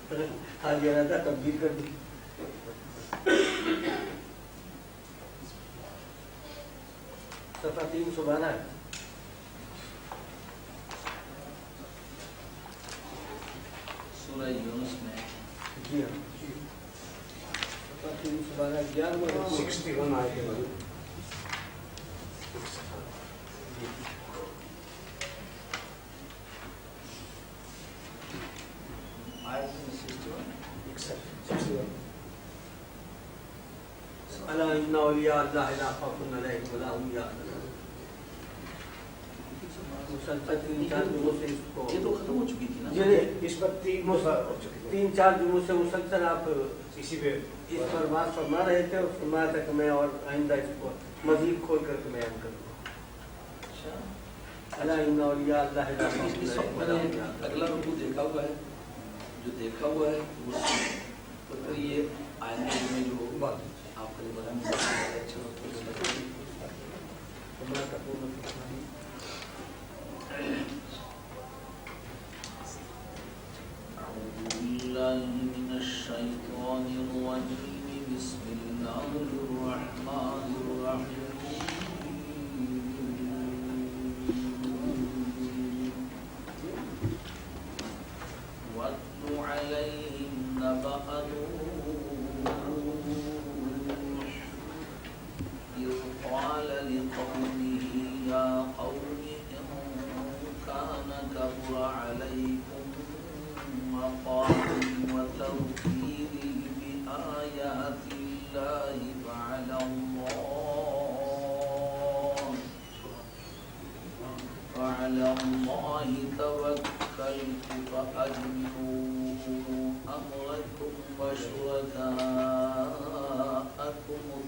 خالی رہا تھا تبدیل کر دی. صفحہ 312 ہے. سورہ یونس میں جی ہاں 312 61 آئے تھے. الا ان اولیاء اللہ لا خوف علیہم ولا هم یحزنون. مسلسل 3-4 جمعوں سے اس کو یہ تو ختم ہو چکی تھی نا. اس پر 3-4 جمعوں سے مسلسل آپ اسی پہ اس پر بات فرما رہے تھے اور فرمایا تھا کہ میں اور آئندہ اس کو مزید کھول کر کے بیان کروں گا. الا ان اولیاء اللہ لا خوف علیہم ولا هم یحزنون. اگلا رکوع دیکھا ہوا ہے، جو دیکھا ہوا ہے وہ یہ آئندہ میں جو بات آپ کا بیان اچھا أعوذ بالله من الشيطان الرجيم بسم الله الرحمن الرحيم واتل عليهم نبأ نوح إذ قال لقومه يا قوم إن كان كبر عليكم مقامي وتوحيدي بآيات الله فعلى الله توكلت فأجمعوا أمركم وشركاءكم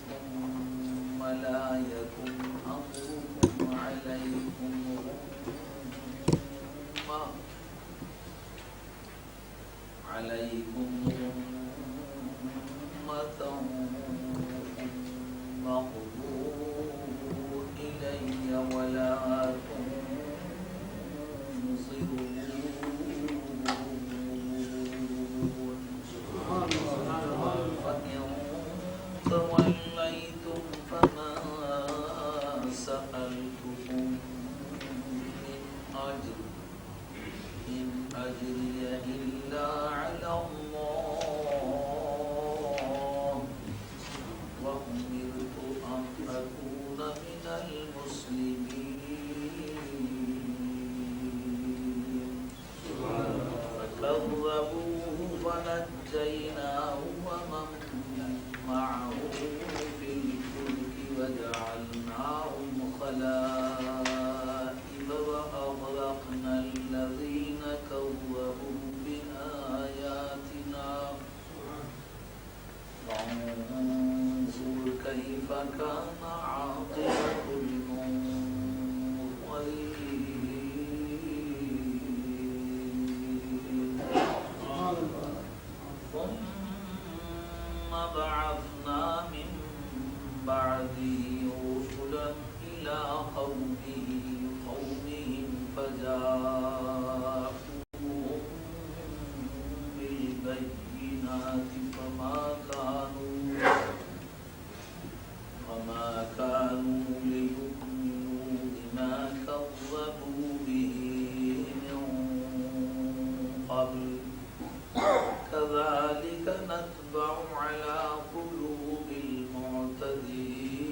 ثم لا يكن أمركم عليكم غمة ثم قضوا إلي ولا تنظرون. فإن توليتم فما سألتكم من أجر إن أجري إلا على الله وأمرت أن أكون من المسلمين. فكذبوه فنجيناه ومن معه في الفلك وجعلناهم خلائف وأغرقنا الذين كذبوا بآياتنا فانظر كيف كان عاقبة المنظرين. ثم بعثنا من بعده رسلا إلى قومهم فجاءوهم بالبينات فما كانوا ليؤمنوا بما كذبوا به من قبل كذلك نتبع على قلوب المعتدين.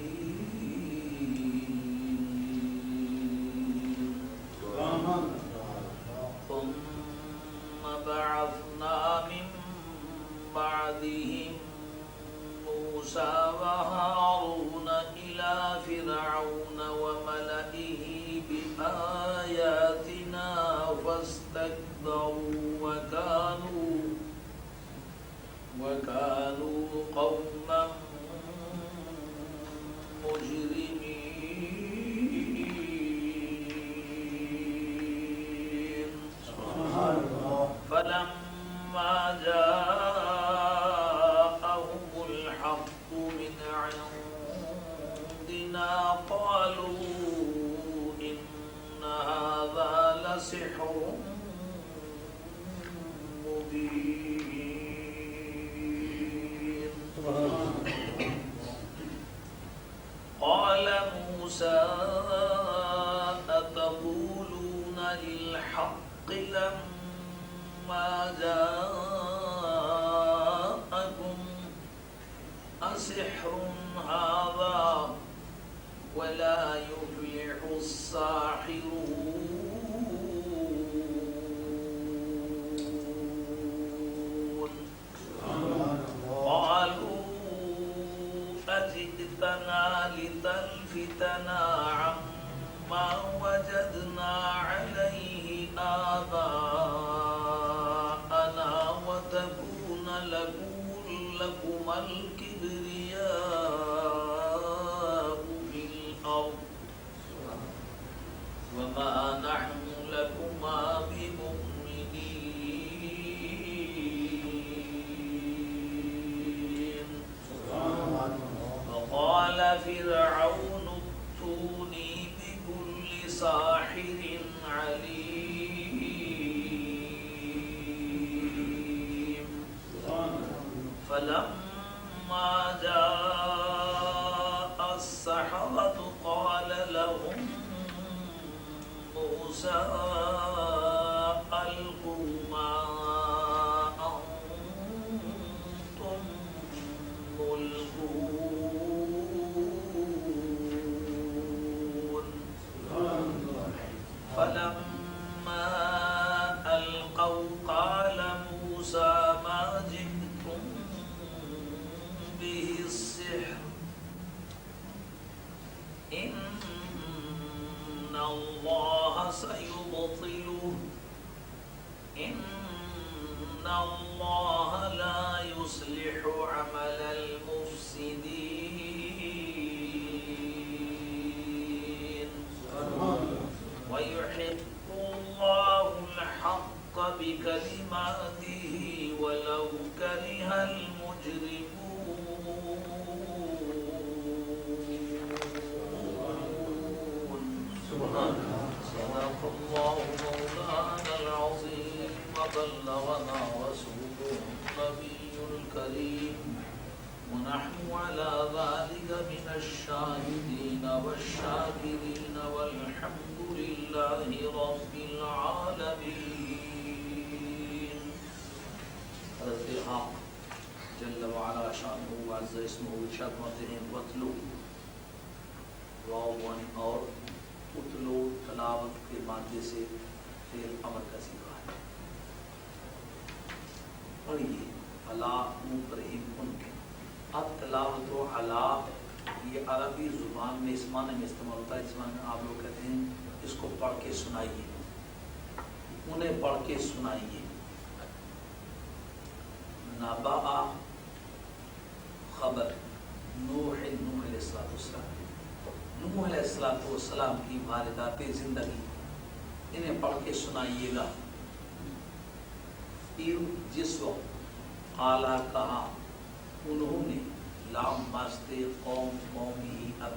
ثم بعثنا من بعدهم موسى وهارون إلى فرعون وملئه بآياتنا فاستكبروا وكانوا قوما مجرمين. فلما جاءهم الحق من عندنا قالوا إن هذا لسحر مبين. قال موسى أتقولون للحق لما جاءكم أسحر هذا ولا يفلح الساحرون قالوا أجئتنا لتلفتنا عما وجدنا عليه آباءنا وتكون لكما الكبرياء في الأرض وما نحن لكما بمؤمنين. وقال فرعون ائتوني بكل ساحر عليم. فلما جاء السحرة قال لهم موسى ألقوا ما أنتم ملقون. فلما ألقوا قال موسى ما جئتم به السحر إن الله سيبطله إن الله لا يصلح عمل المفسدين ويحق الله الحق بكلماته ولو كره المجرمون. صدق الله مولانا العظيم وبلغنا رسوله النبي الكريم ونحن على ذلك من الشاهدين والشاكرين والحمد لله رب العالمين. حضرت حق جل وعلا شانه وعز اسمه شرمتهم واتلو واؤن اور اتلو تلاوت کے مادے سے فعل امر کا صیغہ ہے. پڑھیے علا مکرہم ان کے. اب تلاوت و علا یہ عربی زبان میں اس معنی میں استعمال ہوتا ہے جس معنی میں آپ لوگ کہتے ہیں اس کو پڑھ کے سنائیے، انہیں پڑھ کے سنائیے. نبأ خبر نوح علیہ السلام، نوح علیہ السلام کی واردات زندگی انہیں پڑھ کے سنائیے گا. پھر جس وقت اعلیٰ کہا انہوں نے لام واسطے قوم قومی اب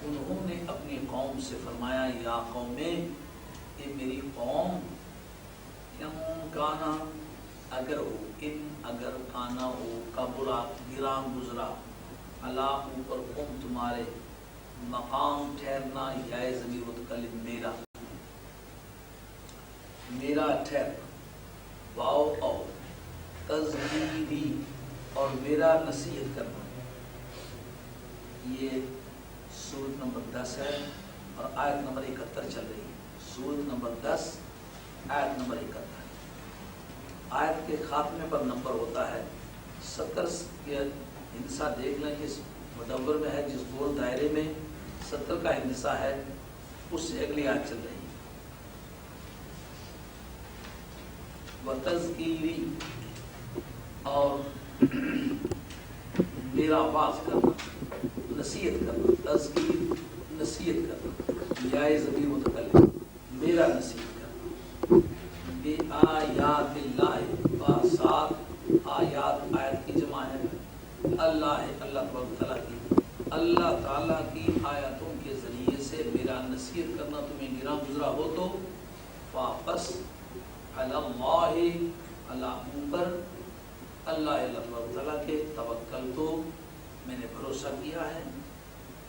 انہوں نے اپنی قوم سے فرمایا یا قومیں اے میری قوم کم کانا اگر ہو ان اگر کانا ہو کبرا گراں گزرا اللہ اوپر قوم تمہارے مقام ٹھہرنا یا ضمیر متکلم میرا میرا ٹھہر واؤ او تذکیری اور میرا نصیحت کرنا. یہ سورت نمبر 10 ہے اور آیت نمبر 71 چل رہی ہے. سورت نمبر 10 آیت نمبر 71. آیت کے خاتمے پر نمبر ہوتا ہے 70. یہ ہندسہ دیکھ لیں جس مدور میں ہے، جس گول دائرے میں 70 کا ہندسہ ہے اس سے اگلی آیت چل رہی ہے. وَتَذْكِيرِ اور میرا واز کرنا، نصیحت کرنا. تذکیر نصیحت کرنا، یا ضمیر متکلم میرا نصیحت کرنا. بے آیات اللہ باسات آیات آیت کی جمع ہے اللہ تعالیٰ کی، اللہ تعالیٰ کی آیاتوں کے ذریعے سے میرا نصیحت کرنا. تمہیں گراں گزرا ہو تو واپس اللہ اوپر اللہ تعالیٰ کے توکل تو میں نے بھروسہ کیا ہے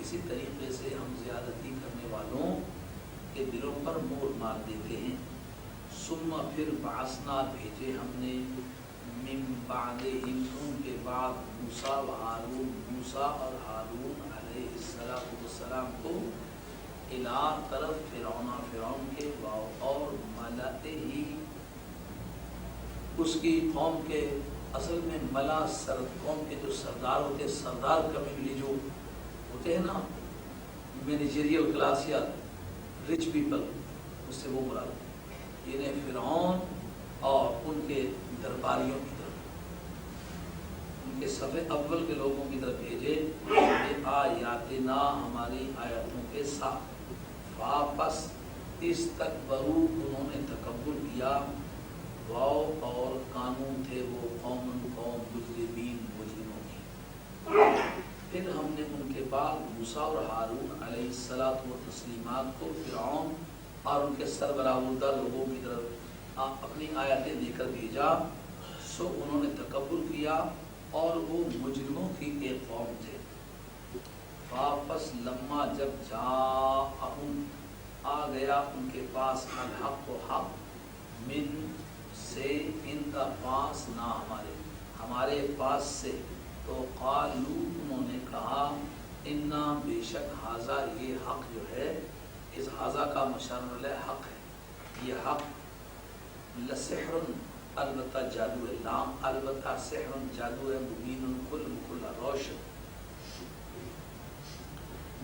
اسی طریقے سے ہم زیادتی کرنے والوں کے دلوں پر مہر مار دیتے ہیں. ثم پھر بعثنا بھیجے ہم نے من بعدہم ان کے بعد موسیٰ و ہارون موسیٰ اور ہارون علیہ السلام کو الی طرف فرعون کے اور ملئہ اس کی قوم کے. اصل میں ملا قوم کے جو سردار ہوتے ہیں, سردار کمیونٹی جو ہوتے ہیں نا, مینیجریل کلاس یا رچ پیپل, اس سے وہ مراد انہیں فرعون اور ان کے درباریوں کی طرف, ان کے صفحے اول کے لوگوں کی طرف بھیجے کہ آیاتنا ہماری آیتوں کے ساتھ. واپس استکبروا انہوں نے تکبر کیا. واو اور قانون تھے وہ قوم مجرمین مجرموں کی. پھر ہم نے ان کے بعد موسیٰ اور ہارون علیہ السلام و تسلیمات کو فرعون اور ان کے سربراہ لوگوں کی طرف اپنی آیتیں دے کر بھیجا. سو انہوں نے تکبر کیا اور وہ مجرموں کی ایک قوم تھے. واپس لما جب جاءہم آ گیا ان کے پاس الحق و حق من سے ان کا پاس نہ ہمارے پاس سے, تو قالو انہوں نے کہا انا بے شک حاضہ یہ حق جو ہے, اس حاضہ کا مشار علیہ حق ہے, یہ حق لسحر البتہ جادو ہے, لام البتہ سحر جادو ہے, مبین کل روشن.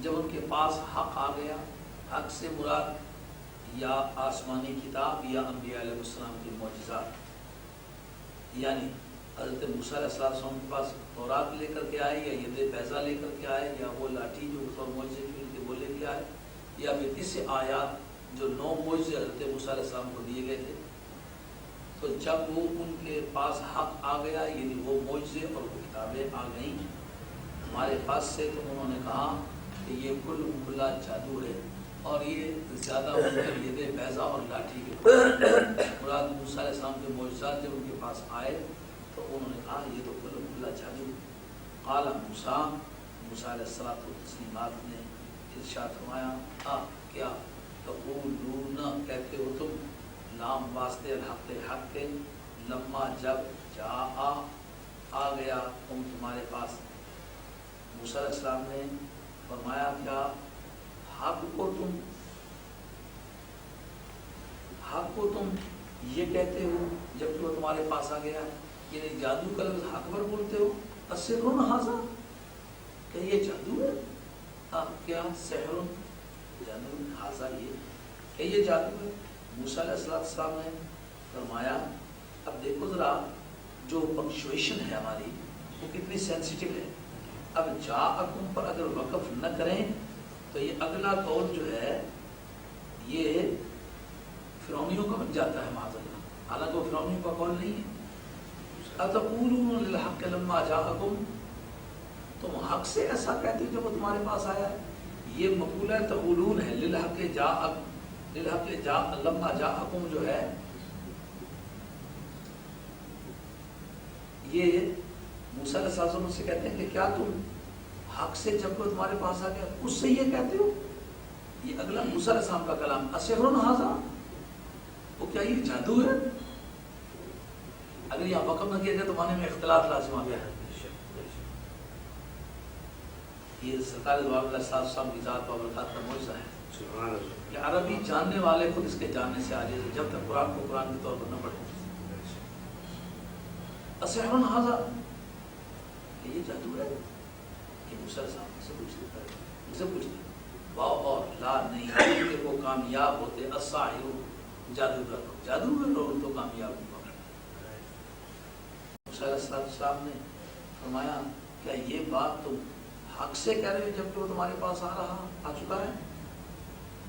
جب ان کے پاس حق آ گیا, حق سے مراد یا آسمانی کتاب یا انبیاء علیہ السلام کے معجزات, یعنی حضرت موسیٰ علیہ السلام کے پاس تورات لے کر کے آئے, یا ید بیضا لے کر کے آئے, یا وہ لاٹھی جو اس پر معجزے کی ان کے وہ لے کے آئے, یا پھر اس آیات جو 9 معجزے حضرت موسیٰ علیہ السلام کو دیے گئے تھے. تو جب وہ ان کے پاس حق آ گیا, یعنی وہ معجزے اور وہ کتابیں آ گئیں ہمارے پاس سے, تو انہوں نے کہا کہ یہ کھلا جادو ہے, اور یہ زیادہ ید بیضا اور لاٹھی کے مراد موسیٰ علیہ السلام کے معجزات جب ان کے پاس آئے تو انہوں نے کہا یہ تو کھلا جادو. قال موسیٰ علیہ السلام و تسلیمات نے ارشاد فرمایا کیا تقولون کہتے ہو تم, لام واسطے الحق کے, لما جب جاء آ گیا تمہارے پاس. موسیٰ علیہ السلام نے فرمایا کیا حق کو تم یہ کہتے ہو جب کہ وہ تمہارے پاس آ گیا, یعنی جادو کا لفظ حق پر بولتے ہو. السحر حاضہ, کہ یہ جادو ہے, کیا سحر جادو حاضہ, یہ کہ یہ جادو ہے. موسیٰ علیہ السلام نے فرمایا اب دیکھو ذرا جو پنکچویشن ہے ہماری وہ کتنی سینسیٹیو ہے. اب جاءکم پر اگر وقف نہ کریں تو یہ اگلا قول جو ہے یہ فرعونیوں کا بن جاتا ہے معاذ اللہ, حالانکہ وہ فرعونیوں کا قول نہیں ہے. اتقولون للحق لما جاءکم, تم حق سے ایسا کہتے ہو جب وہ تمہارے پاس آیا ہے. یہ مقولہ تقولون ہے, للحق لما جاءکم جو ہے یہ موسیٰ علیہ السلام سے کہتے ہیں کہ کیا تم حق سے جب وہ تمہارے پاس آ گیا اس سے یہ کہتے ہو. یہ اگلا موسیٰ علیہ السلام کا کلام, السحر حاضہ, وہ کیا یہ جادو ہے. اگر یہاں وقف نہ کیا جائے تو معنی میں اختلاف لازم آ گیا ہے. یہ سرکار دو علیہ السلام کی ذات و برکات کا معجزہ ہے کہ عربی جاننے والے خود اس کے جاننے سے عاجز ہے جب تک قرآن کو قرآن کے طور پر نہ پڑھیں. السحر حاضہ, یہ جادو ہے. کہ موسیٰ صاحب سے پوچھتے واو اور لا نہیں کہ وہ کامیاب ہوتے. الساحر جادوگر اور تو کامیاب ہوگا. موسیٰ علیہ السلام نے فرمایا کیا یہ بات تم حق سے کہہ رہے ہو جبکہ وہ تمہارے پاس آ چکا ہے,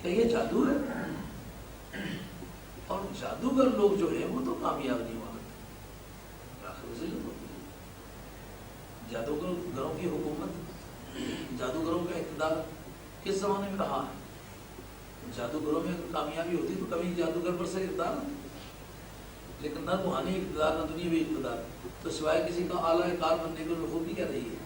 کہ یہ جادو ہے. اور جادوگر لوگ جو ہیں وہ تو کامیاب نہیں ہوا کرتے. جادوگروں کی حکومت, جادوگروں کا اقتدار کس زمانے میں رہا ہے. جادوگروں میں کامیابی ہوتی تو کبھی جادوگر پر سے اقتدار نہ, لیکن نہ روحانی اقتدار نہ دنیاوی اقتدار, تو سوائے کسی کا اعلیٰ کار بننے کو خوبی کیا رہی ہے.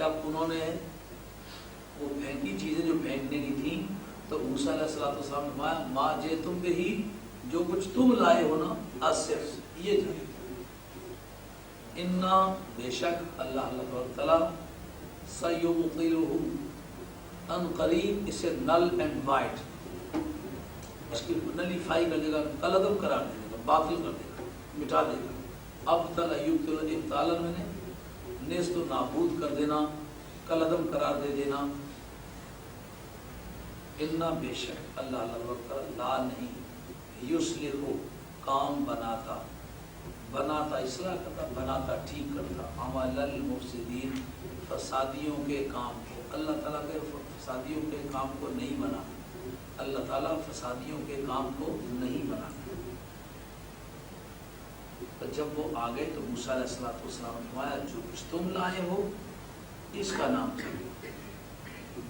جب انہوں نے وہ پھینکی چیزیں جو پھینکنے کی تھیں تو موسیٰ علیہ السلام نے فرمایا ما جے تم بھی ہی، جو کچھ تم لائے ہو نا اصف یہ جائے، انا بے شک اللہ تعالیٰ سیبطلہ ان قریب اسے نل اینڈ وائٹ، اس کی نلیفائی کر دے گا، کلعدم قرار دے گا، باطل کر دے گا، مٹا دے گا۔ ابطل یبطل ابطالا میں نے نیست و نابود کر دینا، کلعدم قرار دے دینا۔ انا بے شک اللہ تعالیٰ لا نہیں یصلح کام بناتا، بناتا اصلاح کرتا، بناتا ٹھیک کرتا، عمل المفسدین فسادیوں کے کام کو، اللہ تعالیٰ کے فسادیوں کے کام کو نہیں بنا، اللہ تعالیٰ فسادیوں کے کام کو نہیں بنا۔ تو جب وہ آ گئے تو موسیٰ علیہ السلام نے فرمایا جو کچھ تم لائے ہو اس کا نام چاہیے،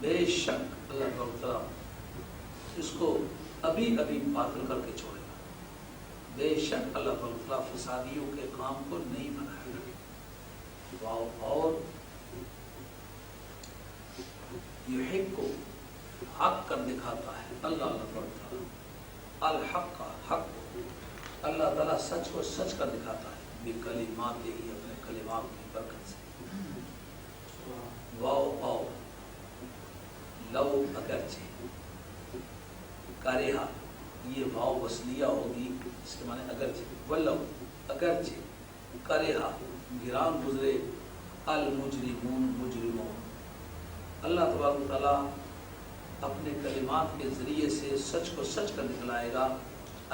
بے شک اللہ تعالیٰ اس کو ابھی ابھی باطل کر کے چھوڑے گا، بے شک اللہ تعالیٰ فسادیوں کے کام کو نہیں بنائے گا۔ اور یحق کو حق کر دکھاتا ہے اللہ تعالیٰ، الحق کا حق کو اللہ تعالیٰ سچ کو سچ کر دکھاتا ہے، بکلمات ہی اپنے کلمات کی برکت سے۔ واو او لو اگرچہ، کارہا یہ واو وصلیہ ہوگی، اس کے معنی اگرچہ، ولو اگرچہ، کارہا گران گزرے، المجرمون مجرمون، اللہ تبارک تعالیٰ اپنے کلمات کے ذریعے سے سچ کو سچ کر دکھلائے گا،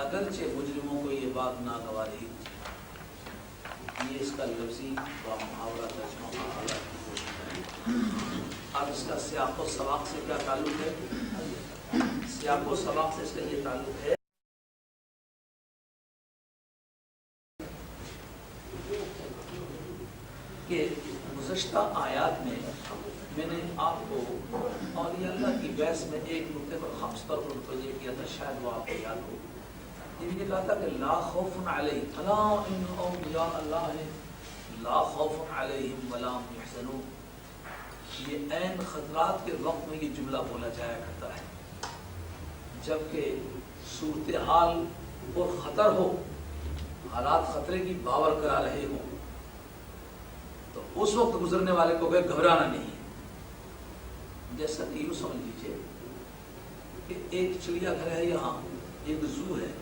اگرچہ مجرموں کو یہ بات ناگوار ہی۔ یہ اس کا لفظی و محاورہ ترجمہ محاورہ کی کوشش ہے۔ اب اس کا سیاق و سباق سے کیا تعلق ہے؟ سیاق و سباق سے اس کا یہ تعلق ہے کہ گزشتہ آیات میں نے آپ کو اور یہ اللہ کی بحث میں ایک نقطے پر خاص طور پر متوجہ کیا تھا، شاید وہ آپ کو یاد ہو۔ یہ بھی کہا تھا کہ لا خوف علیہم، الا ان اولیاء اللہ لا خوف علیہم ولا هم یحزنون۔ یہ عین خطرات کے وقت میں یہ جملہ بولا جایا کرتا ہے، جبکہ صورتحال اور خطر ہو، حالات خطرے کی باور کرا رہے ہوں، تو اس وقت گزرنے والے کو گھبرانا نہیں ہے۔ جیسا کہ یوں سمجھ لیجیے کہ ایک چڑیا گھر ہے، یہاں ایک زو ہے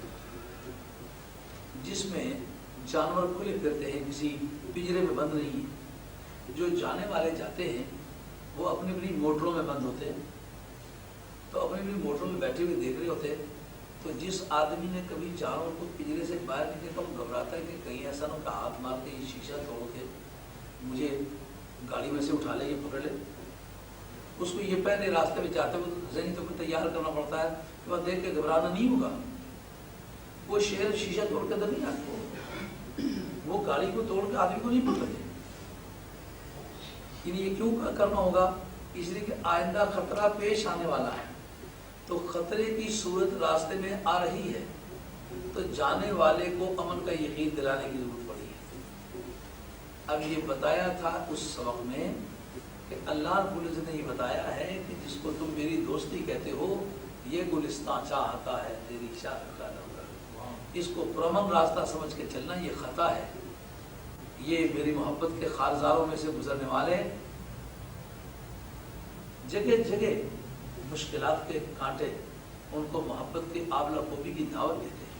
جس میں جانور کھلے پھرتے ہیں، کسی پنجرے میں بند نہیں ہے۔ جو جانے والے جاتے ہیں وہ اپنی اپنی موٹروں میں بند ہوتے ہیں، تو اپنی اپنی موٹروں میں بیٹھے ہوئے دیکھ رہے ہوتے ہیں۔ تو جس آدمی نے کبھی جانور کو پنجرے سے باہر نکلے تو وہ گھبراتا ہے کہ کہیں ایسا نہ ہاتھ مار کے یہ شیشہ توڑ کے مجھے گاڑی میں سے اٹھا لے، یہ پکڑ لے۔ اس کو یہ پہلے راستے میں جاتے ہوئے ذہنی طور پر تیار کرنا پڑتا ہے کہ وہ دیکھ کے گھبرانا نہیں ہوگا، وہ شیر شیشہ توڑ کے نہیں آتے، وہ گاڑی کو توڑ کے آدمی کو نہیں پکڑتے۔ یہ کیوں کرنا ہوگا؟ اس لیے کہ آئندہ خطرہ پیش آنے والا ہے، تو خطرے کی صورت راستے میں آ رہی ہے، تو جانے والے کو امن کا یقین دلانے کی ضرورت پڑی ہے۔ اب یہ بتایا تھا اس سبق میں کہ اللہ رب العزت نے یہ بتایا ہے کہ جس کو تم میری دوستی کہتے ہو یہ گلستان چاہتا ہے تیری شاخ کا نمبر، اس کو پرامن راستہ سمجھ کے چلنا یہ خطا ہے۔ یہ میری محبت کے خارزاروں میں سے گزرنے والے جگہ جگہ مشکلات کے کانٹے ان کو محبت کے آبلہ خوبی کی دعوت دیتے ہیں،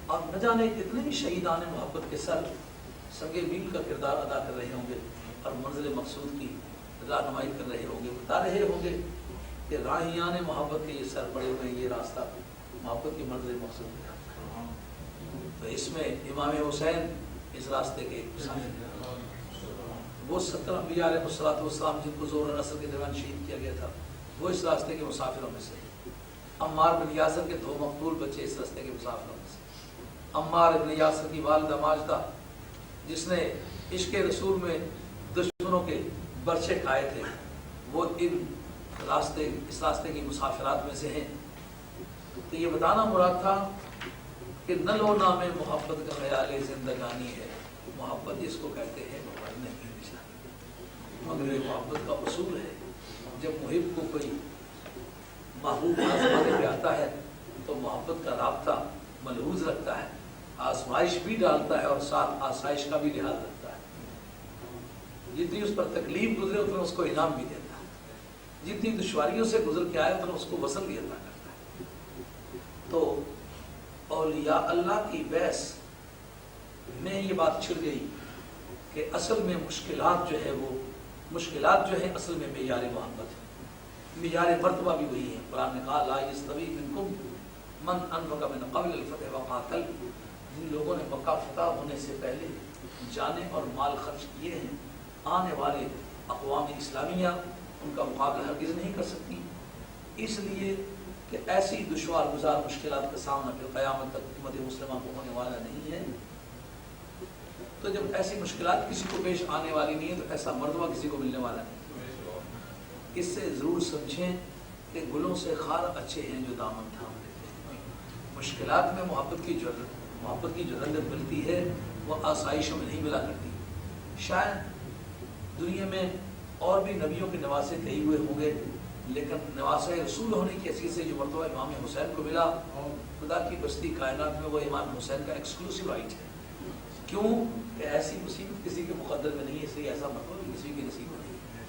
اور نہ جانے کتنے بھی شہیدان محبت کے سر سنگ میل کا کردار ادا کر رہے ہوں گے اور منزل مقصود کی رہنمائی کر رہے ہوں گے، بتا رہے ہوں گے کہ راہیان محبت کے یہ سر پڑے ہوئے یہ راستہ محبت کی منزل مقصود ہے۔ تو اس میں امام حسین اس راستے کے وہ 70 انبیاء علیہ السلام جن کو ظہر اور عصر کے درمیان شہید کیا گیا تھا وہ اس راستے کے مسافروں میں سے۔ عمار بن یاسر کے 2 مقتول بچے اس راستے کے مسافروں میں سے۔ عمار بن یاسر کی والدہ ماجدہ جس نے عشق رسول میں دشمنوں کے برچے کھائے تھے، وہ اس راستے کی مسافرات میں سے ہیں۔ تو یہ بتانا مراد تھا کہ نہ لو نام محبت کا خیال زندگانی ہے، محبت اس کو کہتے ہیں مرنے کی نشانی، مگر یہ محبت کا اصول ہے، جب محب کو کوئی محبوب آزمانے پہ آتا ہے تو محبت کا رابطہ ملحوظ رکھتا ہے، آزمائش بھی ڈالتا ہے اور ساتھ آسائش کا بھی لحاظ رکھتا ہے۔ جتنی اس پر تکلیف گزرے اتنا اس کو انعام بھی دیتا ہے، جتنی دشواریوں سے گزر کے آئے اتنا اس کو وصل بھی عطا کرتا ہے۔ تو اولیاء اللہ کی بحث میں یہ بات چھڑ گئی کہ اصل میں مشکلات جو ہے اصل میں معیار محبت ہے، معیار مرتبہ بھی وہی ہے۔ قرآن نے کہا لا یستوی منکم من انفق من قبل الفتح وقاتل، جن لوگوں نے مکہ فتح ہونے سے پہلے جانیں اور مال خرچ کیے ہیں، آنے والے اقوام اسلامیہ ان کا مقابلہ ہرگز نہیں کر سکتی، اس لیے کہ ایسی دشوار گزار مشکلات کا سامنا پھر قیامت تک امت مسلمہ کو ہونے والا نہیں ہے۔ تو جب ایسی مشکلات کسی کو پیش آنے والی نہیں ہے تو ایسا مرتبہ کسی کو ملنے والا نہیں۔ اس سے ضرور سمجھیں کہ گلوں سے خار اچھے ہیں جو دامن تھام لیتے ہیں۔ مشکلات میں محبت کی جو رنگت ملتی ہے وہ آسائشوں میں نہیں ملا کرتی۔ شاید دنیا میں اور بھی نبیوں کے نواسے کئی ہوئے ہوں گے، لیکن نواسے رسول ہونے کی حیثیت سے جو مرتبہ امام حسین کو ملا، خدا کی بستی کائنات میں وہ امام حسین کا ایکسکلوسیو رائٹ ہے۔ کیوں کہ ایسی مصیبت کسی کے مقدر میں نہیں ہے، اس لیے ایسا مرتبہ کسی کے نصیب میں نہیں ہے۔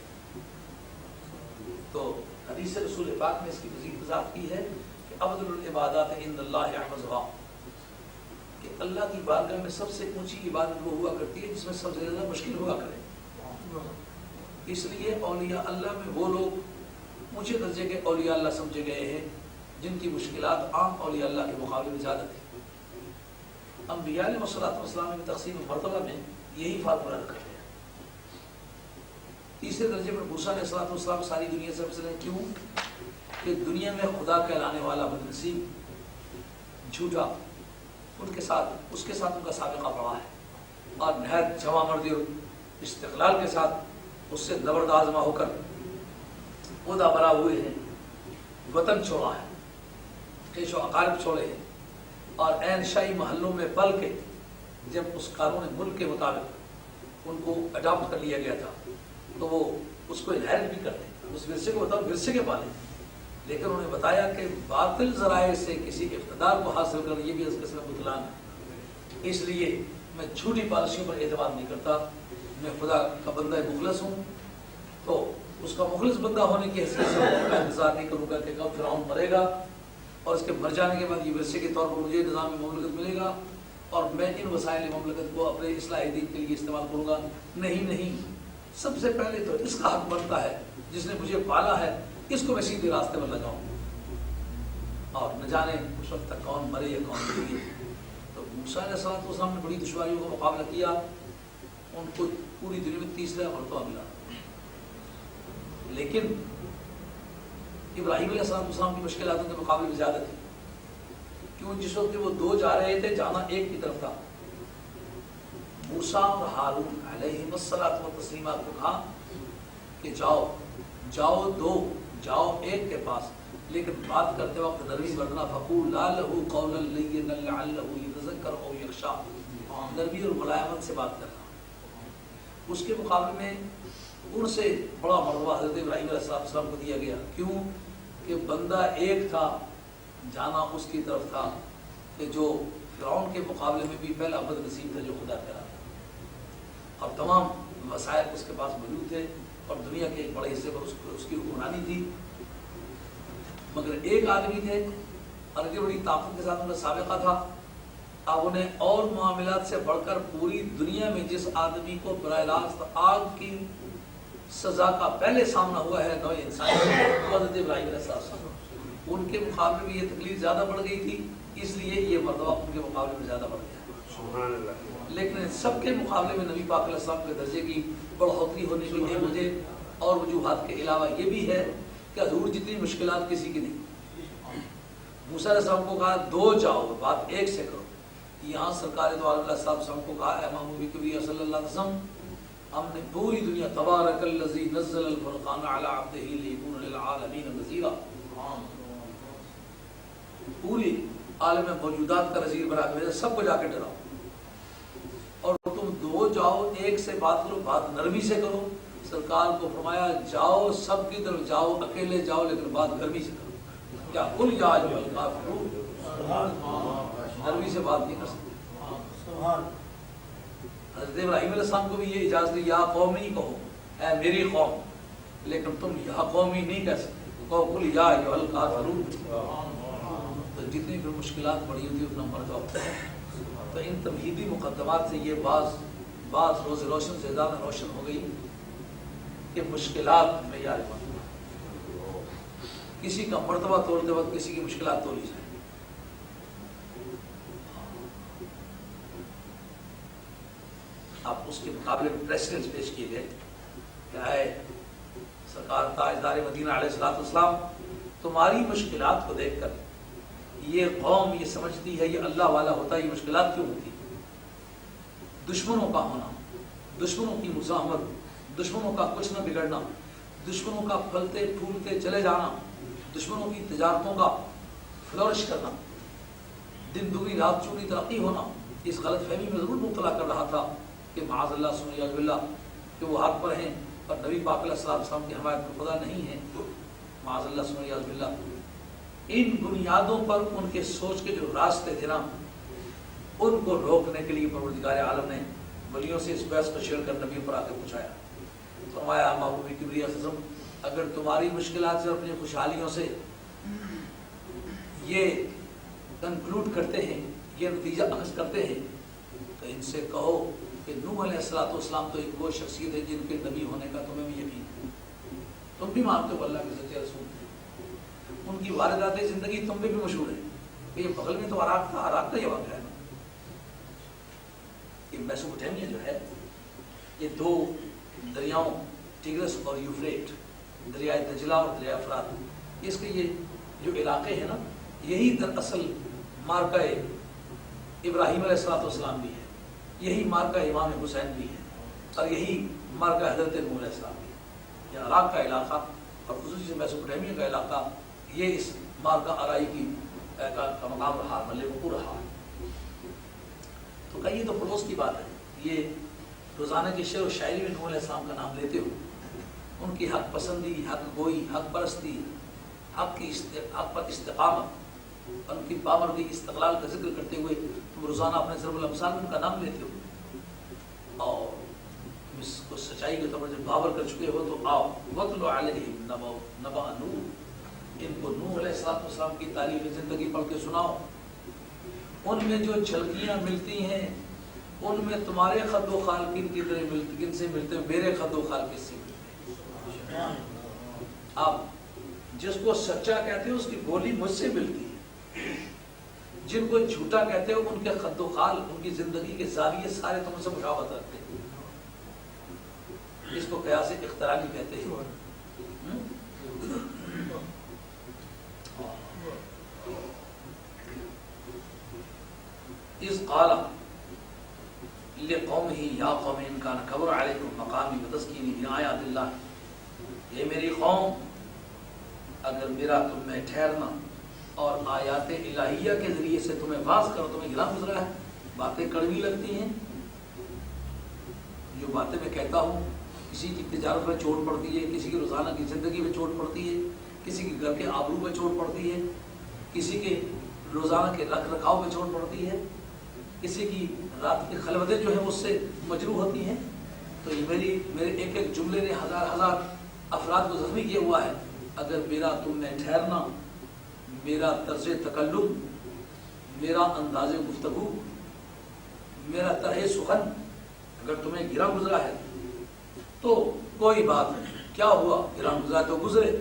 تو حدیث رسول پاک نے اس کی مزید وضاحت کی ہے کہ افضل العبادات عند اللہ اعظمها، کہ اللہ کی بارگاہ میں سب سے اونچی عبادت وہ ہوا کرتی ہے جس میں سب سے زیادہ مشکل ہوا کرے۔ اس لیے اولیاء اللہ میں وہ لوگ اونچے درجے کے اولیاء اللہ سمجھے گئے ہیں جن کی مشکلات عام اولیاء اللہ کے مقابلے میں زیادہ تھی۔ انبیاء علیہ الصلوۃ والسلام کی تقسیم مرتبہ میں یہی فارمولہ رکھا گیا۔ تیسرے درجے پر موسیٰ علیہ السلام ساری دنیا سے افضل ہیں، کیوں کہ دنیا میں خدا کہلانے والا بدنصیب جھوٹا اس کے ساتھ ان کا سابقہ پڑا ہے، اور نہایت جواں مردی اور استقلال کے ساتھ اس سے زبردست آزما ہو کر عہدہ برا ہوئے ہیں، وطن چھوڑا ہے، کیش و اقارب چھوڑے ہیں، اور عین شاہی محلوں میں پل کے جب اس قانون ملک کے مطابق ان کو اڈاپٹ کر لیا گیا تھا تو وہ اس کو انہیرٹ بھی کرتے ہیں، اس ورثے کو ورثے کے پالے، لیکن انہوں نے بتایا کہ باطل ذرائع سے کسی اقتدار کو حاصل کرنا یہ بھی اس قسم بطلان ہے، اس لیے میں جھوٹی پالیسیوں پر اعتماد نہیں کرتا، میں خدا کا بندہ مخلص ہوں، تو اس کا مخلص بندہ ہونے کی حیثیت سے میں انتظار نہیں کروں گا کہ کب فرعون مرے گا اور اس کے مر جانے کے بعد یہ ورثے کے طور پر مجھے نظام مملکت ملے گا اور میں ان وسائل مملکت کو اپنے اصلاح دین کے لیے استعمال کروں گا۔ نہیں، سب سے پہلے تو اس کا حق بنتا ہے جس نے مجھے پالا ہے، اس کو میں سیدھے راستے پر لگاؤں، اور نہ جانے اس وقت تک کون مرے یا کون جیے۔ تو موسیٰ علیہ السلام نے بڑی دشواریوں کا مقابلہ کیا، ان کو پوری دنیا میں تیسرا مرتبہ ملا، لیکن ابراہیم علیہ السلام کی مشکلات کے مقابلے میں زیادہ تھی، کیوں جس وقت وہ دو جا رہے تھے جانا ایک کی طرف تھا، موسیٰ اور ہارون علیہم الصلاۃ والتسلیمات کو کہا کہ جاؤ جاؤ ایک کے پاس، لیکن بات کرتے وقت نرمی برتنا، فقولا لہ قولا لینا لعلہ یتذکر او یخشی، نرمی اور ملائمت سے بات کرنا۔ اس کے مقابلے میں ان سے بڑا مرتبہ حضرت ابراہیم علیہ السلام کو دیا گیا، کیوں کہ بندہ ایک تھا، جانا اس کی طرف تھا کہ جو فرعون کے مقابلے میں بھی پہلا بد نصیب تھا جو خدا کہا تھا، اور تمام وسائل اس کے پاس موجود تھے اور دنیا کے ایک بڑے حصے پر اس کی حکمرانی تھی، مگر ایک آدمی تھے اور اتنی بڑی طاقت کے ساتھ ان کا سابقہ تھا۔ اب انہیں اور معاملات سے بڑھ کر پوری دنیا میں جس آدمی کو براہ راست آگ کی سزا کا پہلے سامنا ہوا ہے نوع انسانی، حضرت ابراہیم علیہ السلام، ان کے مقابلے میں یہ تکلیف زیادہ بڑھ گئی تھی، اس لیے یہ مرتبہ ان کے مقابلے میں زیادہ بڑھ گیا۔ سبحان اللہ۔ لیکن سب کے مقابلے میں نبی پاک علیہ السلام کے درجے کی بڑھوتری ہونے کی ایک وجہ اور وجوہات کے علاوہ یہ بھی ہے کہ حضور جتنی مشکلات کسی کی نہیں۔ موسیٰ علیہ السلام کو کہا دو جاؤ، بات ایک سے کرو، یہاں سرکار دو علیہ السلام کو کہا اے محمود کبریٰ صلی اللہ علیہ وسلم، ہم نے پوری دنیا تبارک الذی نزل الفرقان علی عبدہ لیکون للعالمین نذیرا، پوری عالم موجودات کا نذیر بنا کے سب کو جا کے ڈراؤ، اور تم دو جاؤ ایک سے بات کرو، بات نرمی سے کرو، سرکار کو فرمایا جاؤ سب کی طرف جاؤ، اکیلے جاؤ لیکن بات گرمی سے کرو. کیا قل یا ایھا الکافرون، نرمی سے بات نہیں کر سکتے. حضرت ابراہیم علیہ السلام کو بھی یہ اجازت دی یا قوم نہیں کہو، اے میری قوم، لیکن تم یا قومی نہیں کہہ سکتے، کہو قل یا ایھا الکافرون. تو جتنی بھی مشکلات بڑی ہوتی اتنا مر جاؤ. تو ان تمہیدی مقدمات سے یہ بعض روز روشن سے زیادہ روشن ہو گئی کہ مشکلات معیار مرتبہ، کسی کا مرتبہ تولتے وقت کسی کی مشکلات تولی جائے. اب اس کے مقابلے میں پریسیڈنٹس پیش کیے گئے. کیا ہے سرکار تاجدار مدینہ علیہ السلام، تمہاری مشکلات کو دیکھ کر یہ قوم یہ سمجھتی ہے یہ اللہ والا ہوتا ہے، یہ مشکلات کیوں ہوتی؟ دشمنوں کا ہونا، دشمنوں کی مزاحمت، دشمنوں کا کچھ نہ بگڑنا، دشمنوں کا پھلتے پھولتے چلے جانا، دشمنوں کی تجارتوں کا فلورش کرنا، دن دوگنی رات چوگنی ترقی ہونا، اس غلط فہمی میں ضرور مبتلا کر رہا تھا کہ معاذ اللہ سمعیہ باللہ کہ وہ حق پر ہیں اور نبی پاک علیہ السلام کی حمایت میں خدا نہیں ہے. معاذ اللہ سمعیہ باللہ. ان بنیادوں پر ان کے سوچ کے جو راستے تھے نا، ان کو روکنے کے لیے پروردگار عالم نے ولیوں سے اس بحث کو شیئر کر نبی پر آ کے پوچھایا. فرمایا محبوب کبریا خزم، اگر تمہاری مشکلات سے اپنی خوشحالیوں سے یہ کنکلوڈ کرتے ہیں، یہ نتیجہ اخذ کرتے ہیں، تو ان سے کہو کہ نوح علیہ السلام تو ایک وہ شخصیت ہے جن کے نبی ہونے کا تمہیں بھی یقین ہے، تم بھی مانتے ہو اللہ کے سچے رسول تھے، ان کی واردات زندگی تم میں بھی مشہور ہے. یہ بغل میں تو عراق تھا، عراق کا یہ واقعہ ہے. یہ میسوپوٹیمیا جو ہے، یہ دو دریاؤں ٹیگرس اور یوفریٹ، دریائے دجلہ اور دریائے فرات، اس کے یہ جو علاقے ہیں نا، یہی دراصل مارکہ ابراہیم علیہ السلام بھی ہے، یہی مارکہ امام حسین بھی ہے، اور یہی مارکہ حضرت نوح علیہ السلام بھی ہے. یہ عراق کا علاقہ اور خصوصی سے میسوپوٹیمیا کا علاقہ، یہ اس مارکہ آرائی کی کا مقام رہا، ملے وقوع رہا. تو کہیے تو پڑوس کی بات ہے. یہ روزانہ کی شعر و شاعری میں نوح علیہ السلام کا نام لیتے ہو، ان کی حق پسندی، حق گوئی، حق پرستی، حق پر استقامت، ان کی پامردی استقلال کا ذکر کرتے ہوئے تم روزانہ اپنے ضرب الامثال میں ان کا نام لیتے ہو، اور اس کو سچائی کے طور پر جب باور کر چکے ہو تو آؤ وَاتْلُ عَلَيْهِمْ نَبَأَ نُوح، ان کو نوح علیہ السلام کی تاریخ زندگی پڑھ کے سناؤ. ان میں جو جھلکیاں ملتی ہیں ان میں تمہارے خد و خال کن سے ملتے ہیں، میرے خد و خال کس سے ملتے ہیں. آپ جس کو سچا کہتے ہیں اس کی بولی مجھ سے ملتی ہے، جن کو جھوٹا کہتے ہیں ان کے خد و خال، ان کی زندگی کے زاویے سارے تم سے مشابہت رکھتے ہیں. اس کو قیاس اختراعی کہتے ہیں. اس قال لقومه یا قوم ان کان کبر علیکم مقامی وتذکیری بآیات اللہ، یہ میری قوم، اگر میرا تم میں ٹھہرنا اور آیات الہیہ کے ذریعے سے تمہیں واعظ کرو، تمہیں گرا گزرا ہے، باتیں کڑوی لگتی ہیں، جو باتیں میں کہتا ہوں کسی کی تجارت میں چوٹ پڑتی ہے، کسی کی روزانہ کی زندگی میں چوٹ پڑتی ہے، کسی کے گھر کے آبرو میں چوٹ پڑتی ہے، کسی کے روزانہ کے رکھ رکھاؤ میں چوٹ پڑتی ہے، کسی کی رات کی خلوتیں جو ہیں اس سے مجروح ہوتی ہیں. تو یہ میرے ایک ایک جملے نے ہزار افراد کو زخمی کیا ہوا ہے. اگر میرا تم میں ٹھہرنا، میرا طرز تکلم، میرا انداز گفتگو، میرا طرح سخن اگر تمہیں گرا گزرا ہے تو کوئی بات نہیں، کیا ہوا، گرا گزرا تو گزرے.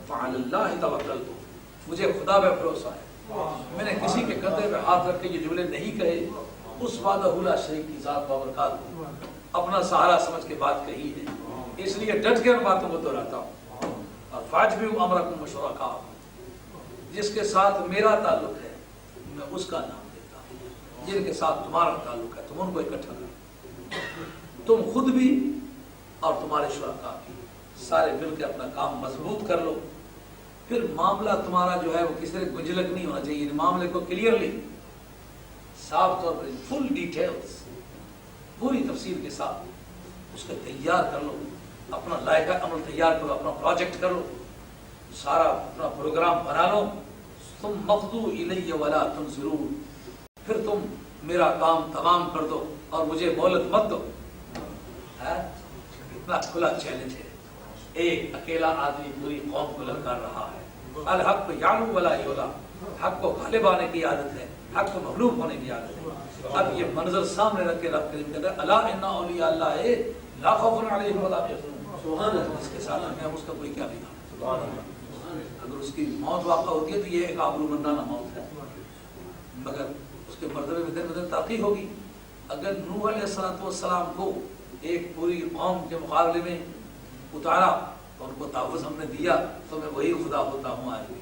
فعلی اللہ توکلت، مجھے خدا پہ بھروسہ ہے، میں نے کسی کے کندھے پہ ہاتھ رکھ کے یہ جملے نہیں کہے، اس وعدہ لا شریک کی ذات بابرکات اپنا سہارا سمجھ کے بات کہی ہے، اس لیے ڈٹ کے ان باتوں کو دہراتا ہوں. اور فاجبوا امرکم وشرکاء، جس کے ساتھ میرا تعلق ہے میں اس کا نام لیتا ہوں، جن کے ساتھ تمہارا تعلق ہے تم ان کو اکٹھا کرو، تم خود بھی اور تمہارے شرکاء بھی، سارے مل کے اپنا کام مضبوط کر لو. پھر معاملہ تمہارا جو ہے وہ کسی طرح گنجلک نہیں ہونا چاہیے، معاملے کو کلیئرلی صاف طور پر فل ڈیٹیلز پوری تفصیل کے ساتھ اس کو تیار کر لو. اپنا لائحہ عمل تیار کرو، اپنا پروجیکٹ کرو، سارا اپنا پروگرام بنا لو. تم مقدو الیہ ولا تنظرون، پھر تم میرا کام تمام کر دو اور مجھے مہلت مت دو. اتنا کھلا چیلنج ہے. ایک اکیلا آدمی پوری قوم کو للکار رہا ہے. الحق یعلو ولا یعلا، حق کو غالب آنے کی عادت ہے، حق کو مغلوب ہونے کی عادت ہے. اب یہ منظر سامنے رکھ کے رب کریم کہتا ہے الا ان اولیاء اللہ لا خوف علیہم ولا هم يحزنون. سبحان اللہ. اس کے ساتھ ہمیں اس کا کوئی کیا بگاڑ. اگر اس کی موت واقع ہوتی ہے تو یہ ایک آبرومندانہ موت ہے، مگر اس کے مرتبے میں دن بدن ترقی ہوگی. اگر نوح علیہ السلام کو ایک پوری قوم کے مقابلے میں اتارا تو ان کو تحفظ ہم نے دیا تو میں وہی خدا ہوتا ہوں. آج بھی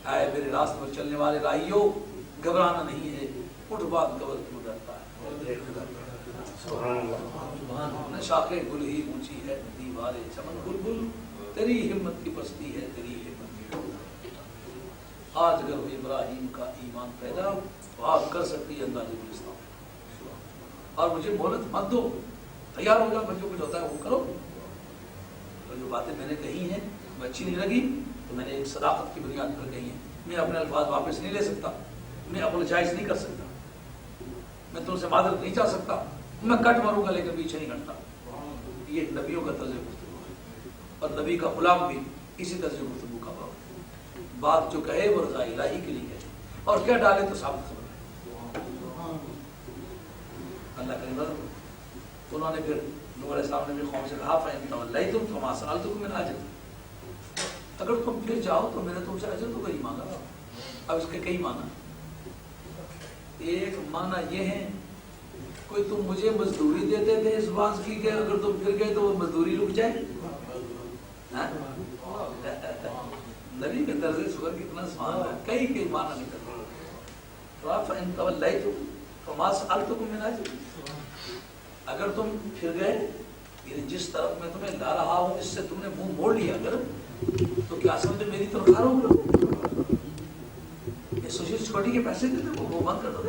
آئے میرے راستے پر چلنے والے رائیوں، گھبرانا نہیں ہے، اٹھ بات قبر کیوں ڈرتا ہے. سبحان شاخیں گل ہی اونچی ہے دیوارے چمن بلبل، تیری ہمت کی پستی ہے تیری ہمت کی. آج اگر وہ ابراہیم کا ایمان پیدا تو آپ کر سکتی ہے انداز گلستان. اور مجھے مہلت مت دو، تیار ہو جاؤ، جو کچھ ہوتا ہے وہ کرو. اور جو باتیں میں نے کہی ہیں وہ اچھی نہیں لگی تو میں نے ایک صداقت کی بنیاد پر کہی ہے. میں اپنے الفاظ واپس نہیں لے سکتا، میں اپنا جائز نہیں کر سکتا، میں تم سے معذرت نہیں چاہ سکتا، میں کٹ ماروں گا لیکن پیچھے نہیں ہٹتا. یہ نبیوں کا طرز گفتگو ہے اور نبی کا غلام بھی اسی طرز گفتگو کا باب. بات جو کہے وہ رضا الہی کے لیے کہے اور کیا ڈالے تو ثابت خبر ہے. اللہ کریم تو انہوں نے پھر نوح علیہ السلام نے بھی قوم سے کہا فَإِن تَوَلَّيْتُمْ فَمَا سَأَلْتُكُم مِّنْ أَجْرٍ، اگر تم پھر جاؤ تو میں نے تم سے اجر تو کہیں مانگا. اب اس کے کئی معنی. ایک معنی یہ ہے کوئی تم مجھے مزدوری دیتے تھے اس بات کی کہ اگر تم پھر گئے تو وہ مزدوری رک جائے. نبی کے طرز سخن کتنا سبحان ہے، کئی معنی نکلتے ہیں. فَإِن تَوَلَّيْتُمْ فَمَا سَأَلْتُكُم مِّنْ أَجْرٍ، اگر تم پھر گئے یعنی جس طرف میں تمہیں لا رہا ہوں اس سے تم نے منہ موڑ لیا اگر تو کیا سمجھے میری تنخواہ روک لو. یہ سوشل سیکورٹی کے پیسے دیتے وہ بند کر دو،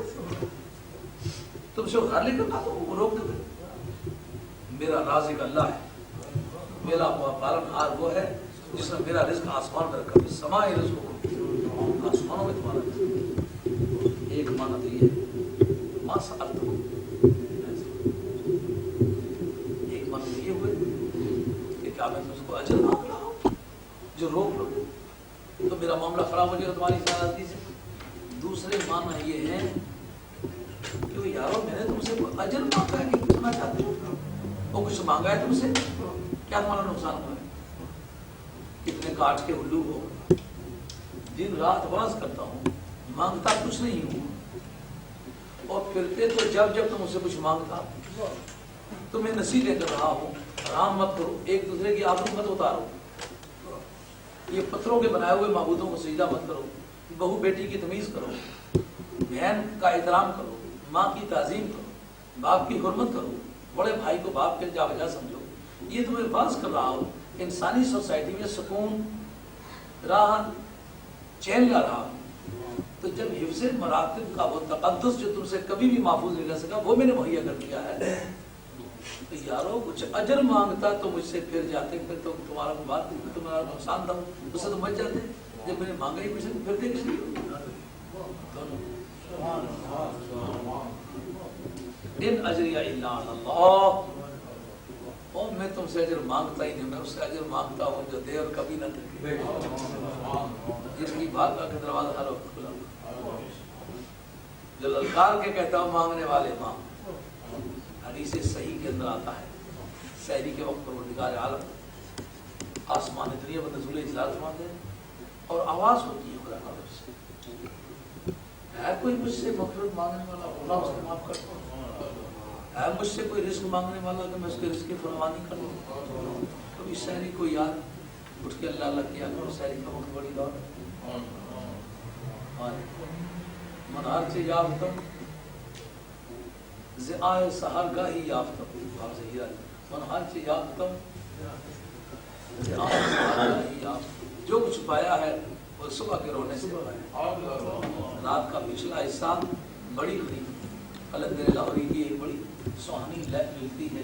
تم سے ادھار لے کر تو وہ روک دو. میرا رازق اللہ ہے، میرا پالن ہار وہ ہے جس نے میرا رزق آسمان میں رکھا. سمائے رزق کو آسمانوں میں تمہارا رزق. ایک معنی تو یہ ہے ما سألتکم، ایک معنی یہ ہوئے کہ کیا میں تم کو اجر مانگ رہا ہوں جو روک لو تو میرا معاملہ خراب ہو جائے گا تمہاری سعادتی سے. دوسرے معنی یہ ہے کہ یارو میں نے تم سے کوئی اجر مانگا ہے کہ پوچھنا چاہتے ہو، وہ کچھ مانگا ہے تم سے، کیا تمہارا نقصان ہوا ہے؟ کتنے کاٹ کے الو ہو، دن رات باز کرتا ہوں، مانگتا کچھ نہیں ہوں، اور پھرتے تو جب تم سے کچھ مانگتا تمہیں نصیحت کر رہا ہوں حرام مت کرو، ایک دوسرے کی آبرو مت اتارو، یہ پتھروں کے بنائے ہوئے معبودوں کو سجدہ مت کرو، بہو بیٹی کی تمیز کرو، بہن کا احترام کرو، ماں کی تعظیم کرو، باپ کی حرمت کرو، بڑے بھائی کو باپ کے جا بجا سمجھو. یہ تمہیں باز کر رہا ہوں انسانی سوسائٹی میں سکون راحت چین لا رہا ہوں. تو جب حفظ مراتب کا وہ تقدس جو تم سے کبھی بھی محفوظ نہیں رہ سکا وہ میں نے مہیا کر دیا ہے، تو یارو کچھ اجر مانگتا تو مجھ سے پھر جاتے، پھر تو تمہارا بات تمہارا نقصان تھا اس سے تو بچ جاتے. جب میں نے مانگا ہی کچھ نہیں پھرتے کس لیے. ان اجریہ الا علی اللہ، اور میں تم سے اجر مانگتا ہی نہیں، میں اس سے اجر مانگتا ہوں جو دے اور کبھی نہ دے، جس کی بات کا دروازہ ہر وقت کھلا، جو للکار کے کہتا ہوں مانگنے والے ماں. حدیث صحیح کے اندر آتا ہے سحری کے وقت پروردگار عالم آسمان دنیا میں نزول اجلال فرماتے ہیں اور آواز ہوتی ہے خدا کی طرف سے، ہے کوئی مجھ سے مغفرت مانگنے والا خدا اس کو معاف کر دو، ہے مجھ سے کوئی رزق مانگنے والا کہ میں اس کے رزق کی فراوانی کر دوں. کبھی سحری کو یاد اٹھ کے اللہ اللہ کیا کرو، سحری کا وقت بڑی دور من ہر سے یافتم زآئے سحر گاہی یافتم، من ہر سے یافتم زآئے سحر گاہی یافتم. جو کچھ پایا ہے وہ صبح کے رونے سے پایا. رات کا پچھلا حصہ بڑی قریب قلندر لاہوری کی ایک بڑی سہانی لہر ملتی ہے،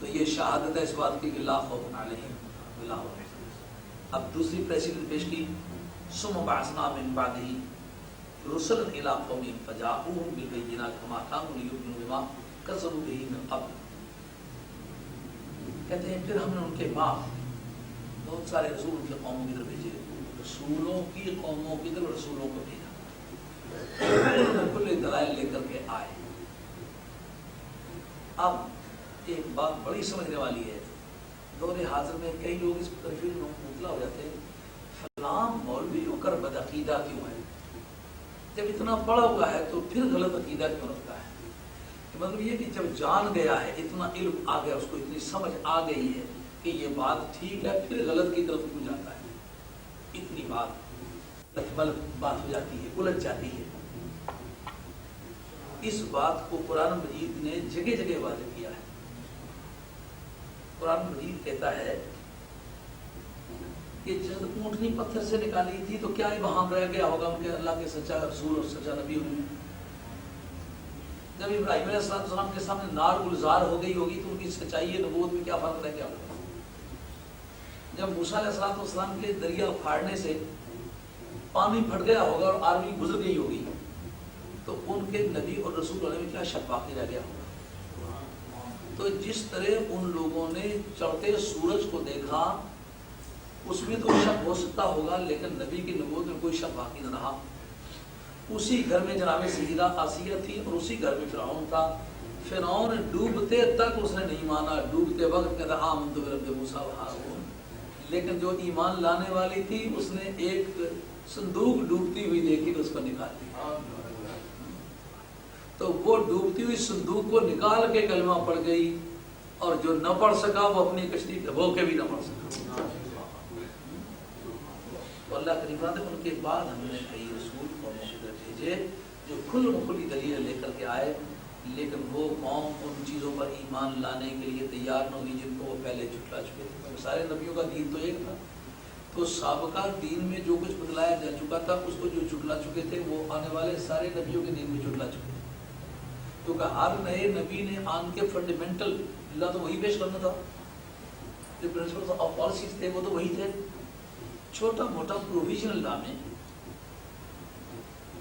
تو یہ شہادت ہے اس بات کی کہ لا خوف علیہم ولا هم يحزنون۔ اب دوسری پریسیڈنٹ پیش کی، ثم بعثنا من بعده رسلا الى قومهم فجاءوهم بالبينات فما كانوا ليؤمنوا بما كذبوا به من قبل۔ کہتے ہیں پھر ہم نے ان کے بعد بہت سارے رسول ان کی قوموں کی طرف بھیجے، رسولوں کی قوموں کی طرف رسولوں کو بھیجا، کل دلائل لے کر کے آئے۔ اب ایک بات بڑی سمجھنے والی ہے، دور حاضر میں کئی لوگ اس کنفیوژن میں مبتلا ہو جاتے ہیں، فلاں مولوی ہو کر بد عقیدہ کیوں ہے؟ جب اتنا پڑھا ہوا ہے تو پھر غلط عقیدہ کیوں رکھتا ہے؟ کہ مطلب یہ کہ جب جان گیا ہے، اتنا علم آ گیا، اس کو اتنی سمجھ آ گئی ہے کہ یہ بات ٹھیک ہے، پھر غلط کی طرف کیوں جاتا ہے؟ اتنی بات ہو جاتی ہے، الجھ جاتی ہے۔ اس بات کو قرآن مجید نے جگہ جگہ واضح کیا ہے۔ قرآن مجید کہتا ہے کہ جب اونٹنی پتھر سے نکالی تھی تو کیا وہاں رہ گیا ہوگا ان کے اللہ کے سچا رسول اور سچا نبی ہونے میں؟ جب ابراہیم علیہ السلام کے سامنے نار گلزار ہو گئی ہوگی تو ان کی سچائی نبوت میں کیا فرق رہ گیا ہوگا؟ جب موسیٰ علیہ السلام کے دریا پھاڑنے سے پانی پھٹ گیا ہوگا اور آرمی گزر گئی ہوگی تو ان کے نبی اور رسول ہونے میں کیا شک باقی رہ گیا ہوگا؟ تو جس طرح ان لوگوں نے چڑھتے سورج کو دیکھا اس میں تو شک ہو سکتا ہوگا، لیکن نبی کی نبوت میں کوئی شک باقی نہ رہا۔ اسی گھر میں جناب سیدہ آسیہ تھی اور اسی گھر میں فرعون تھا۔ فرعون ڈوبتے تک اس نے نہیں مانا، ڈوبتے وقت کہتا آمنت برب موسیٰ و ہارون، لیکن جو ایمان لانے والی تھی اس نے ایک صندوق ڈوبتی ہوئی دیکھی تو اس کو نکال دیا، تو وہ ڈوبتی ہوئی صندوق کو نکال کے کلمہ پڑھ گئی، اور جو نہ پڑھ سکا وہ اپنی کشتی ڈبو کے بھی نہ پڑھ سکا۔ تو اللہ کریم نے ان کے بعد ہم نے کئی رسول قوموں کی طرف بھیجے جو کھلی دلیل لے کر کے آئے، لیکن وہ قوم ان چیزوں پر ایمان لانے کے لیے تیار نہ ہوئی جن کو وہ پہلے جھٹلا چکے تھے۔ سارے نبیوں کا دین تو ایک تھا، تو سابقہ دین میں جو کچھ بتلایا جا چکا تھا اس کو جو جھٹلا چکے تھے وہ آنے والے سارے نبیوں کے دین میں جھٹلا چکے تھے، کیونکہ ہر نئے نبی نے آن کے فنڈامنٹل اللہ تو وہی پیش کرنا تھا، جو پرنسپلز آف پالیسیز تھے وہ تو وہی تھے۔ چھوٹا موٹا پروویژنل لا میں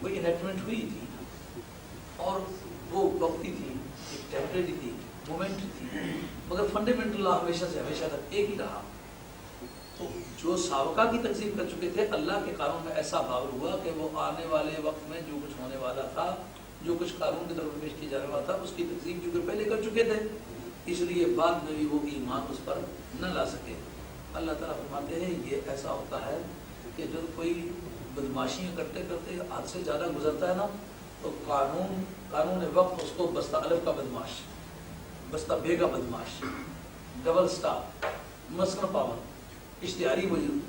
وہ انیکٹمنٹ ہوئی تھی اور وہ وقتی تھی، ایک ٹیمپریری تھی، مومنٹری تھی، مگر فنڈامنٹل لا ہمیشہ سے ہمیشہ تک ایک ہی رہا۔ تو جو سابقہ کی تقسیم کر چکے تھے، اللہ کے قانون میں ایسا باور ہوا کہ وہ آنے والے وقت میں جو کچھ ہونے والا تھا، جو کچھ قانون کی طرف پیش کیا جانے والا تھا، اس کی تقسیم کیونکہ پہلے کر چکے تھے، اس لیے بعد میں بھی وہ ایمان اس پر نہ لا سکے۔ اللہ تعالیٰ فرماتے ہیں یہ ایسا ہوتا ہے کہ جب کوئی بدماشیاں کرتے کرتے حد سے زیادہ گزرتا ہے نا، تو قانون وقت اس کو بستہ الف کا بدماش، بستہ بے کا بدماش، ڈبل سٹار، مسکن پاور، اشتہاری مجرم،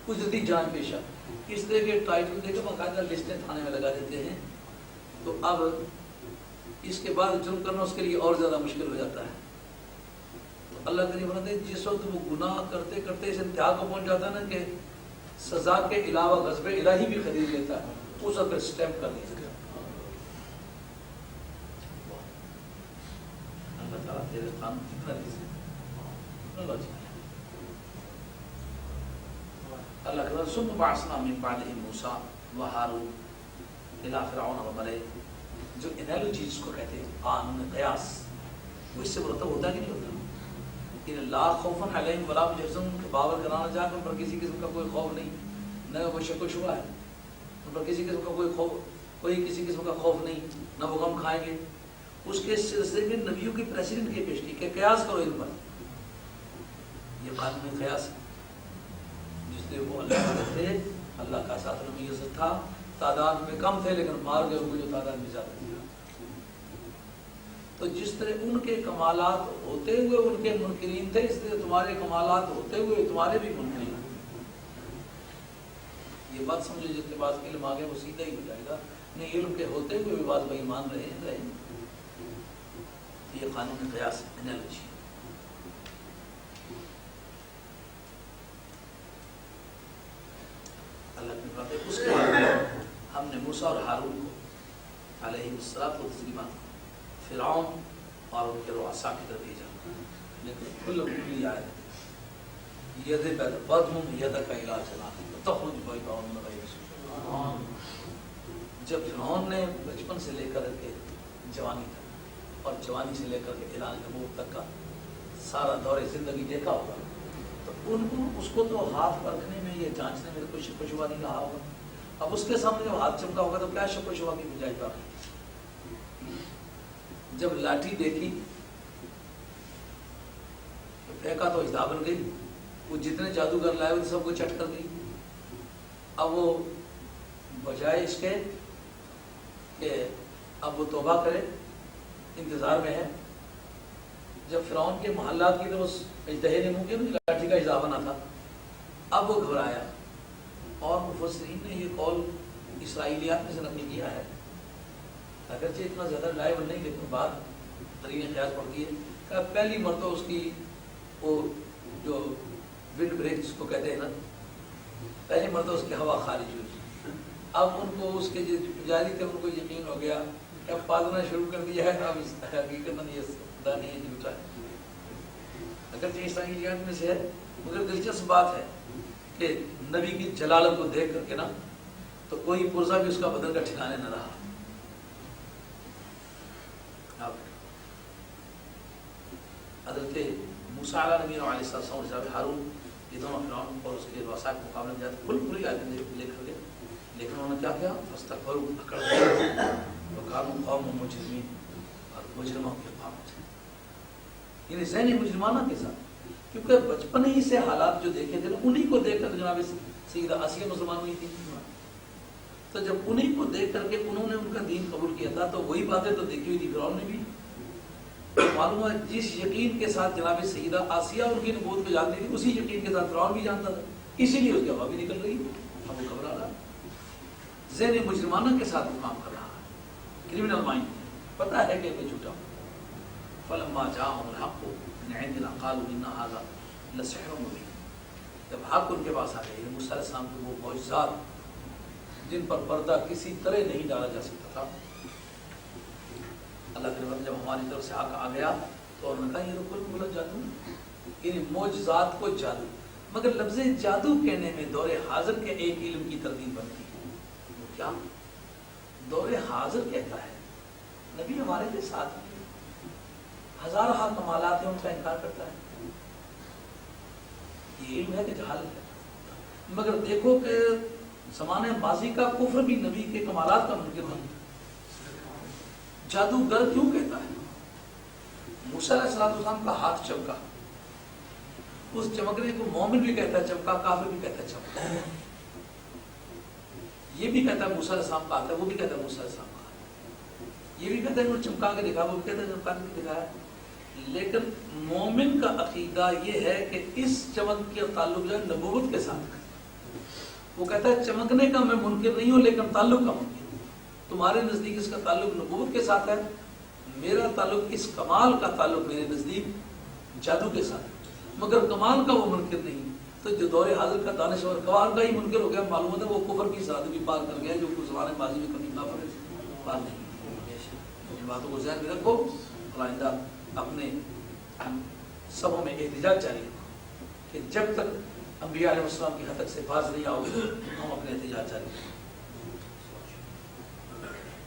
اجرتی جان پیشہ، اس طرح کے ٹائٹل دے کے باقاعدہ لسٹیں تھانے میں لگا دیتے ہیں۔ تو اب اس کے بعد جرم کرنا اس کے لیے اور زیادہ مشکل ہو جاتا ہے۔ تو اللہ کریم فرماتے ہیں جس وقت وہ گناہ کرتے کرتے اس انتہا کو پہنچ جاتا ہے نا کہ سزا کے علاوہ غضب الہی بھی خرید لیتا ہے، اس وقت اسٹیمپ کر دیا۔ اللہ تعالیٰ تیرے قانون کتنا اللہ کے بعد ثم بعثنا من بعدهم موسیٰ و ہارون الی فرعون وملئہ، جو انالوجی جس کو کہتے ہیں قانون قیاس، وہ اس سے مرتب ہوتا ہے کہ نہیں ہوتا؟ کہ لا خوف علیہم ولا هم يحزنون، باور کرانا جا کہ ان پر کسی قسم کا کوئی خوف نہیں، نہ کوئی شک و شبہ ہے، ان پر کسی قسم کا کوئی کسی قسم کا خوف نہیں، نہ وہ غم کھائیں گے۔ اس کے سلسلے میں نبیوں کی پریسیڈنٹ کی پیش کی کہ قیاس کرو ان پر، یہ قانون قیاس ہے جس سے وہ اللہ تھے، اللہ کا ساتھ نبی عزت تھا، تعداد میں کم تھے لیکن مار گئے ان کو جو تعداد میں زیادہ تھی۔ تو جس طرح ان کے کمالات ہوتے ہوئے ان کے منکرین تھے، اس طرح تمہارے کمالات ہوتے ہوئے تمہارے بھی منکرین۔ یہ بات سمجھے جس کے پاس علم آگے وہ سیدھا ہی ہو جائے گا، نہیں علم کے ہوتے ہوئے بھی بات بھائی مان رہے ہیں۔ یہ قانون قیاس انالوجی۔ اللہ نے فرمایا اس کے بعد ہم نے موسیٰ اور ہارون کو علیہ السلام و تسلیمہ فرعون اور ان کے رؤسا کی طرف بھیجا، لیکن کل آیت ید بدہم یدک الی جناحک تخرج بیضاء من غیر سوء۔ جب فرعون نے بچپن سے لے کر کے جوانی تک اور جوانی سے لے کر کے اعلان نبوت تک کا سارا دور زندگی دیکھا ہوگا تو ان کو اس کو تو ہاتھ رکھنے میں یہ جانچنے میں کوئی شک و شبہ نہیں رہا ہوگا۔ اب اس کے سامنے جب ہاتھ چمکا ہوگا تو کیا شک و شبہ کی گنجائش باقی؟ جب لاٹھی دیکھی تو پھینکا تو اجزا بن گئی، وہ جتنے جادوگر لائے وہ سب کو چٹ کر دی۔ اب وہ بجائے اس کے کہ اب وہ توبہ کرے انتظار میں ہے، جب فرعون کے محلات کی طرف اس اژدہے نے منہ کیا لاٹھی کا اجزا بنا تھا، اب وہ گھبرایا۔ اور مفسرین نے یہ قول اسرائیلیات میں سے نقل کیا ہے، اگرچہ اتنا زیادہ لائیو نہیں لیکن بات ترین قیاس پڑتی ہے کہ پہلی مرتبہ اس کی وہ جو ونڈ بریک جس کو کہتے ہیں نا، پہلی مرتبہ اس کی ہوا خارج ہوئی۔ اب ان کو اس کے جو پجاری تھے ان کو یقین ہو گیا کہ اب پالنا شروع کر دیا ہے، اب اس حقیقت میں یہ خدا نہیں ہے جھوٹا ہے۔ اگرچہ اسرائیلیات میں سے ہے مگر دلچسپ بات ہے کہ نبی کی جلالت کو دیکھ کر کے نا تو کوئی پرزہ بھی اس کا بدن کا ٹھکانے نہ رہا۔ حضرت موسیٰ علیہ نبی علیہ السلام اور جناب ہارون یہ دونوں فرعون اور اس کے رؤساء کے مقابلے میں جاتے کھلی آیتیں لے کر گئے، لیکن انہوں نے کیا کیا؟ فاستکبروا، اکڑ گئے، وکانوا قوما مجرمین، اور مجرموں کے قوم تھے، یعنی ذہن مجرمانہ کے ساتھ، کیونکہ بچپن ہی سے حالات جو دیکھے تھے انہی کو دیکھ کر جناب سیدہ آسیہ مسلمان ہوئی تھی، تو جب انہی کو دیکھ کر کے انہوں نے ان کا دین قبول کیا تھا تو وہی باتیں تو دیکھی ہوئی تھی فرعون نے بھی۔ معلوم ہے جس یقین کے ساتھ جناب سیدہ آسیہ ان کی نبوت کو جانتی تھی اسی یقین کے ساتھ فرعون بھی جانتا تھا، اسی لیے اس کی ہوا بھی نکل رہی، اب وہ گھبرا رہا، ذہن مجرمانہ کے ساتھ کام کر رہا ہے، کرمنل مائنڈ، پتہ ہے کہ میں جھوٹا ہوں۔ فلما جاءهم الحق من عندنا قالوا ان هذا لسحر مبين، جب حق ان کے پاس آ گئے موسیٰ علیہ السلام کے وہ معجزات جن پر پردہ کسی طرح نہیں ڈالا جا سکتا تھا، اللہ کے بعد جب ہماری طرف سے حق آ گیا تو انہوں نے کہا یہ تو کل مغلق جادو، یعنی معجزات کو جادو، مگر لفظ جادو کہنے میں دور حاضر کے ایک علم کی تردید بنتی ہے، وہ کیا؟ دور حاضر کہتا ہے نبی ہمارے کے ساتھ ہزارہ کمالات ہیں ان کا انکار کرتا ہے، یہ علم ہے کہ جہالت ہے؟ مگر دیکھو کہ زمانے ماضی کا کفر بھی نبی کے کمالات کا منکر نہیں، جادوگر کیوں کہتا ہے؟ موسیٰ علیہ السلام کا ہاتھ چمکا، اس چمکنے کو مومن بھی کہتا ہے چمکا، کافر بھی کہتا ہے چمکا، یہ بھی کہتا ہے موسیٰ علیہ السلام کا ہاتھ ہے، وہ بھی کہتا ہے موسیٰ علیہ السلام کا ہاتھ، یہ بھی کہتا ہے انہوں نے چمکا کے دکھا، وہ بھی کہتا ہے چمکا کے دکھایا، لیکن مومن کا عقیدہ یہ ہے کہ اس چمک کا تعلق جو ہے نبوت کے ساتھ ہے، وہ کہتا ہے چمکنے کا میں منکر نہیں ہوں لیکن تعلق کا منکر، تمہارے نزدیک اس کا تعلق نبوت کے ساتھ ہے، میرا تعلق اس کمال کا تعلق میرے نزدیک جادو کے ساتھ ہے، مگر کمال کا وہ منکر نہیں، تو جو دور حاضر کا دانشور کمال کا ہی منکر ہو گیا، معلوم ہے وہ کفر کی سرحد بھی پار کر گیا جو زمانے ماضی میں کبھی پار نہیں۔ ان باتوں کو ذہن میں رکھو، آئندہ اپنے سبوں میں احتجاج جاری رکھو کہ جب تک انبیاء علیہ السلام کی حد تک سے باز نہیں آؤ گے ہم اپنے احتجاج جاری رکھیں،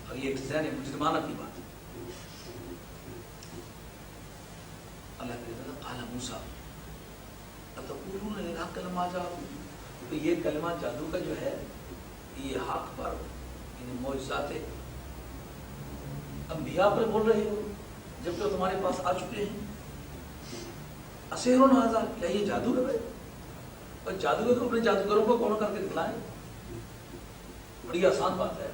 اور یہ ایک ذہن مجرمانہ کی بات ہے۔ اللہ کہتا ہے قال موسیٰ اتقولون للحق لما جاءکم، تو یہ کلمہ جادو کا جو ہے یہ حق پر یعنی معجزات انبیاء پر بول رہے ہو جب تو تمہارے پاس آ چکے ہیں، اسحر ھذا، کیا یہ جادو ہے؟ اور جادو ہے تو اپنے جادوگروں کو کون کر کے دکھلائیں، بڑی آسان بات ہے،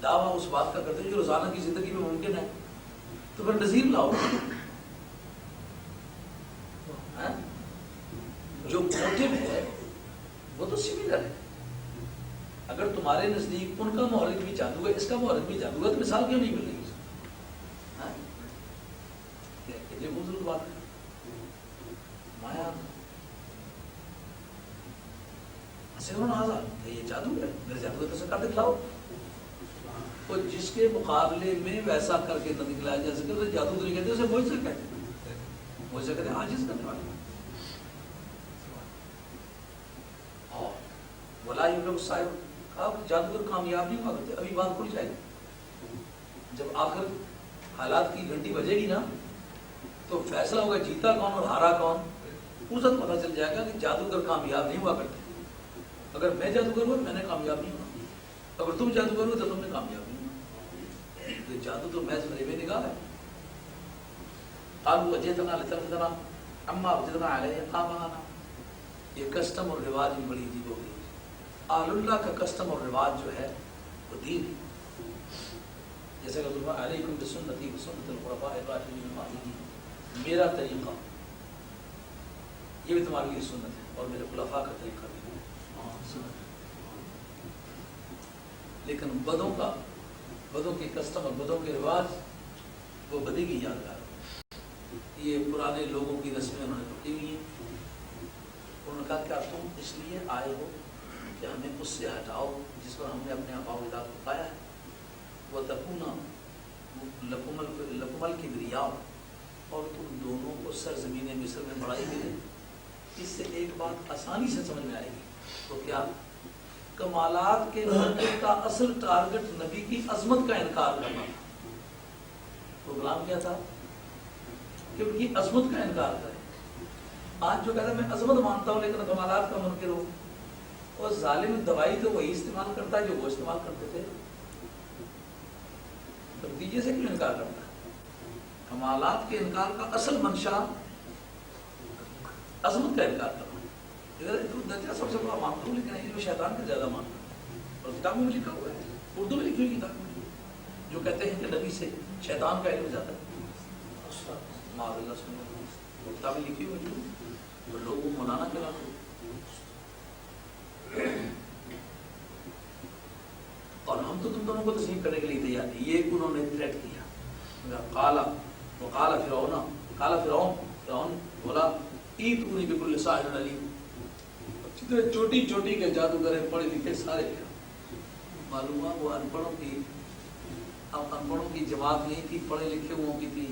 دعویٰ اس بات کا کرتے ہیں جو روزانہ کی زندگی میں ممکن ہے، تو پھر نظیر لاؤ، جو موٹو ہے وہ تو سملر ہے، اگر تمہارے نزدیک ان کا محرک بھی جادو ہے اس کا محرک بھی جادو ہے تو مثال کیوں نہیں مل رہی؟ یہ بزرگ بات ہے، مایا سحر ھذا، یہ جادو ہے، میرے جادو کا تصور کر دکھلاؤ، تو جس کے مقابلے میں ویسا کر کے نہ نکلایا جا سکے اسے جادو نہیں کہتے، اسے معجزہ کہتے ہیں، معجزہ کہتے ہیں عاجز کرنے والا۔ ولا یبلغ الساحر، آپ جادوگر کامیاب نہیں ہوا کرتے۔ ابھی بات کھل جائے گی، جب آخر حالات کی گھنٹی بجے گی نا تو فیصلہ ہوگا جیتا کون اور ہارا کون، اس وقت پتہ چل جائے گا کہ جادوگر کامیاب نہیں ہوا کرتے۔ اگر میں جادوگر ہوں میں نے کامیاب نہیں ہونا، اگر تم جادوگر ہو تو تم نے کامیاب نہیں ہونا۔ تو جادو تو محض فریب نگاہ ہے۔ قالوا وجئتنا لتلفتنا عما وجدنا علیہ آباءنا، یہ کسٹم اور رواج بھی بڑی عجیب ہو گئی۔ آل اللہ کا کسٹم اور رواج جو ہے وہ دین ہے، جیسے کہ علیکم بسنتی وسنت الخلفاء الراشدین المہدیین، میرا طریقہ یہ بھی تمہارے لیے سنت ہے اور میرے خلفاء کا طریقہ بھی سنت ہے۔ لیکن بدوں کے کسٹم اور بدوں کے رواج وہ بدی کی یادگار ہے۔ یہ پرانے لوگوں کی رسمیں انہوں نے پکڑی ہوئی ہیں۔ انہوں نے کہا کیا تم اس لیے آئے ہو کہ ہمیں اس سے ہٹاؤ جس پر ہم نے اپنے آباء و اجداد کو پایا ہے، وہ تکونا لکم الکبریاء، اور تم دونوں کو سرزمین مصر میں بڑائی ملے۔ اس سے ایک بات آسانی سے سمجھ میں آئے گی، تو کیا کمالات کے مرکز کا اصل ٹارگٹ نبی کی عظمت کا انکار کرنا تھا۔ پروگرام کیا تھا کہ ان کی عظمت کا انکار کرے۔ آج جو کہتا ہے میں عظمت مانتا ہوں لیکن کمالات کا منکر ہوں، اور ظالم دوائی تو وہی استعمال کرتا ہے جو وہ استعمال کرتے تھے، نتیجے سے کیوں انکار کرتا ہے؟ کمالات کے انکار کا اصل منشا عظمت کا انکار کرنا ہے۔ درجہ سب سے بڑا مانتا ہوں لیکن علم شیطان کا زیادہ مانتا ہوں، اور کتابوں میں لکھا ہوا ہے، اردو میں لکھی ہوئی کتاب میں، جو کہتے ہیں کہ نبی سے شیطان کا علم زیادہ ہے۔ معاذ اللہ سنو، کتابیں لکھی ہوئی ہیں تو لوگوں کو منانا چلا دو۔ اور ہم تو تم دونوں کو تسلیم کرنے کے لیے تیار نہیں، یہ انہوں نے تھریٹ کیا۔ فرعون بولا ایتونی بکل ساحر علیم، جتنے چھوٹی چھوٹی کے جادوگر ہیں پڑھے لکھے سارے کیا معلوم ہوا وہ انپڑھوں کی جماعت نہیں تھی، پڑھے لکھے ہوں کی تھی۔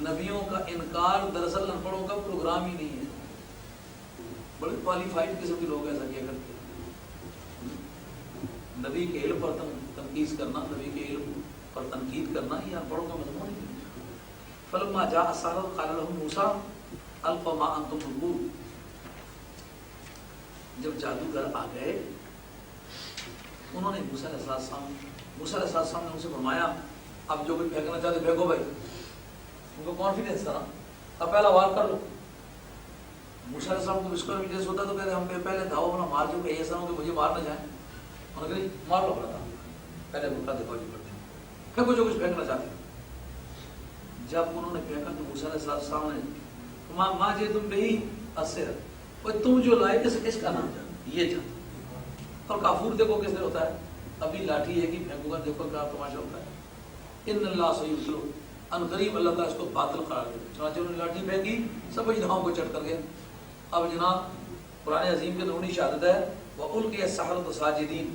نبیوں کا انکار دراصل انپڑھوں کا پروگرام ہی نہیں ہے، بڑے کوالیفائڈ قسم کے لوگ ایسا کیا کرتے ہیں۔ نبی کے علم پر تنقید کرنا، نبی کے علم پر تنقید کرنا یہ انپڑھوں کا مضمون نہیں ہے۔ فلما جاء السحرة قال لهم موسى القوا ما انتم ملقون، جب جادوگر آ گئے انہوں نے موسیٰ علیہ السلام نے ان سے فرمایا اب جو کوئی پھینکنا چاہتے پھینکو بھائی، ان کو کانفیڈنس تھا نا، اب پہلا وار کر لو۔ موسیٰ علیہ السلام کو اس کو جیسے ہوتا تو کہتے ہم پہلے دھاؤ اپنا مار جو کہ ایسا ہو کہ مجھے مار نہ جائیں، انہوں نے کہا مار لو اپنا، پہلے ملکہ دکھاؤ جو کرتے ہیں، پھینکو جو کچھ پھینکنا چاہتے ہیں۔ جب انہوں نے پھینکا تو موسیٰ علیہ السلام نے ماں جے تم بہی اسر، تم جو لائے اس کا نام جان یہ جان، اور کافور دیکھو کس طرح ہوتا ہے، ابھی لاٹھی ہے کہ پھینکو گا دیکھو کیا تماشا ہوتا ہے۔ ان اللہ سیبطلہ، ان قریب اللہ تعالیٰ اس کو باطل قرار دے۔ چنانچہ انہوں نے لاٹھی پھینکی، سب اجدہاؤں کو چڑھ کر گئے۔ اب جناب قرآن عظیم کے درونی شہادت ہے وَأُلْقِيَ السَّحَرَةُ سَاجِدِينَ،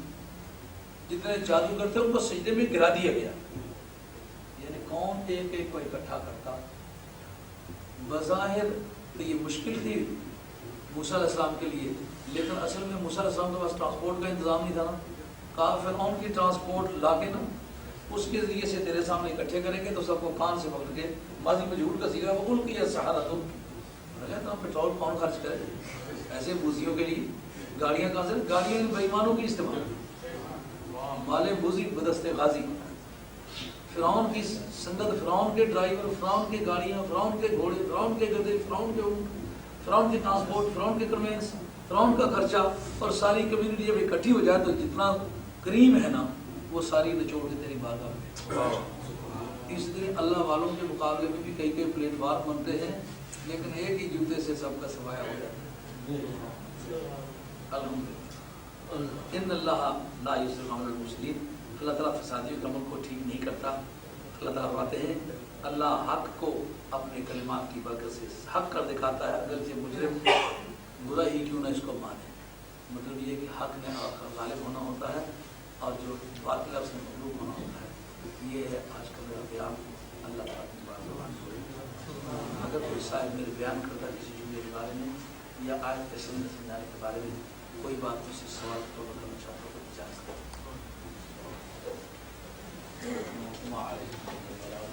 جتنے جادوگر تھے ان کو سجدے میں گرا دیا گیا۔ یعنی کون ایک ایک کو اکٹھا کرتا؟ بظاہر تو یہ مشکل تھی موسیٰ علیہ السلام کے لیے، لیکن اصل میں موسیٰ علیہ السلام کے پاس ٹرانسپورٹ کا انتظام نہیں تھا نا، کہا فرعون کی ٹرانسپورٹ لا کے نا اس کے ذریعے سے تیرے سامنے اکٹھے کریں گے تو سب کو کان سے پکڑ کے، ماضی میں جھوٹ کا سیکھا وہ القی السحرۃ، تو پیٹرول کون خرچ کرے ایسے بوزیوں کے لیے؟ گاڑیاں کہاں سے؟ گاڑیاں بے ایمانوں کی استعمال، مالے بوزی بدست غازی، فرعون کی سنگت، فرعون کے ڈرائیور، فرعون کی گاڑیاں، فرعون کے گھوڑے، فرعون کے گدھے، فرعون کے اونٹ، فرعون کی ٹرانسپورٹ، فرعون کے کنوینس، فرعون کا خرچہ، اور ساری کمیونٹی جب اکٹھی ہو جائے تو جتنا کریم ہے نا وہ ساری نچوڑ کے تیری بارگاہ میں۔ اس لیے اللہ والوں کے مقابلے میں بھی کئی کئی پلیٹ فارم بنتے ہیں لیکن ایک ہی جوتے سے سب کا سفایا ہو جاتا ہے۔ الحمدللہ ان اللہ لا یصلح عمل المفسدین، اللہ تعالیٰ فسادیوں کے عمل کو ٹھیک نہیں کرتا۔ اللہ تعالیٰ فرماتے ہیں اللہ حق کو اپنے کلمات کی برکت سے حق کر دکھاتا ہے، اگرچہ مجرم برا ہی کیوں نہ اس کو مانے۔ مطلب یہ کہ حق نے غالب ہونا ہوتا ہے، اور جو باطل لفظ میں مطلوب ہونا ہوتا ہے. یہ ہے آج کا میرا بیان. اللہ تعالیٰ کی بات زبان ہوئی. اگر کوئی صاحب میرے بیان کرتا کسی جملے کے بارے میں یا آج کے سمجھانے کے بارے میں کوئی بات مجھ سے سوال تو کرنا چاہتا ہوں تو اجازت ہے.